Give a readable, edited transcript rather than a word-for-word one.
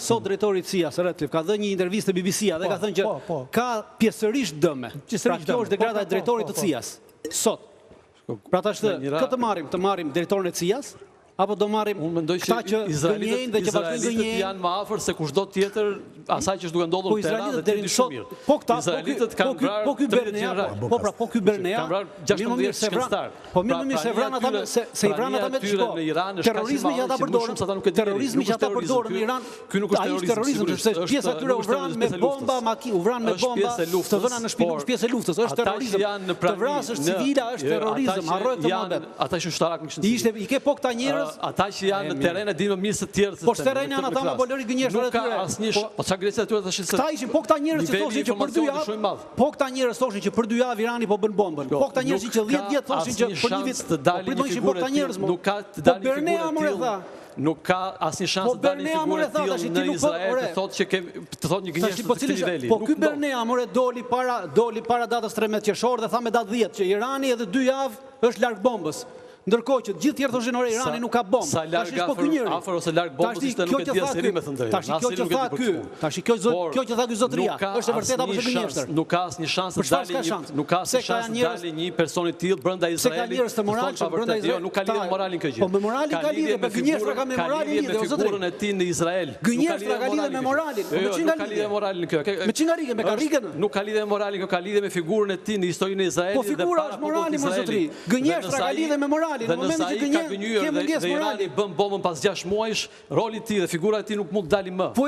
sot drejtori i CIA-s, Ratcliffe, ka dhënë një intervistë te BBC-a dhe ka thënë që ka pjesërisht dëme. Pra kjo është deklaratë e drejtorit të CIA-s. Sot. Pra ta shtë, këtë të marim drejtorin e CIA-s, apo do marrim këta që gënjejnë dhe që vazhdojnë gënjejnë. Janë më afër se kushdo tjetër asaj që është duke ndodhur në Tiranë dhe deri shumë mirë. Izraelitët kanë vrarë 30 gjeneral. Po ky Bernea, kanë vrarë 16 shkencëtar. Po mirë se vranë ata se i vranë ata me çfarë? Terrorizmi që ata përdorin. Terrorizmi që ata përdorin në Iran. Ky nuk është terrorizëm, sepse pjesa e tyre u vranë me bomba, u vranë me bomba, të vëna në shtëpi, pjesë e luftës, është terrorizëm. Të vrasësh civila është terrorizëm, harroj këtë modet. Ata që ushtarak në këshillë. I ke po këta njerëz. Ata që janë në teren e dinë më mirë se të tjerë. Po terreni janë ata me bolori gënjeshtra e tyre. Po çka grecia e tyre tash se. Këta ishin po këta njerëz që thoshin që për 2 javë. Po këta njerëz thoshin që për 2 javë Irani po bën bombën. Po këta njerëz që 10 vjet thoshin që për 1 vit të dalin në figurë të tillë. Nuk ka të dalin figurë të tillë. Nuk ka asnjë shans të dalin figurë të tillë në Izrael të thotë që të thotë një gënjeshtër të këtij niveli. Po ky Bernea more doli para datës 13 qershor dhe tha me datë 10 që Irani edhe 2 javë është larg bombës. Ndërkohë që gjithë tjerë thoshin ore Irani nuk ka bombë. Sa larg afër ose larg bombës ishte nuk e di asnjëri me thënë drejtë. Tash kjo që tha ky zotëria, është e vërtetë apo është e gënjeshtër? Nuk ka asnjë shans të dalë një person i tillë brenda Izraelit. Se ka njerëz të moralshëm brenda Izraelit. Nuk ka lidhje me moralin kjo gjë. Po me moralin ka lidhje, me gënjeshtra ka me moralin lidhje, o zotëri. Figurën e tij në Izrael. Gënjeshtra ka lidhje me moralin. Nuk ka lidhje me moralin kjo. Me çingarikën, me karrikën. Nuk ka lidhje me moralin, kjo ka lidhje me figurën e tij në historinë e Izraelit. Po figura është morali, o zotëri. Gënjeshtra ka lidhje me moralin. Në momentin që ka gënjur dhe Irani bën bombën pas 6 muajsh, roli i tij dhe figura e tij nuk mund të dalin më.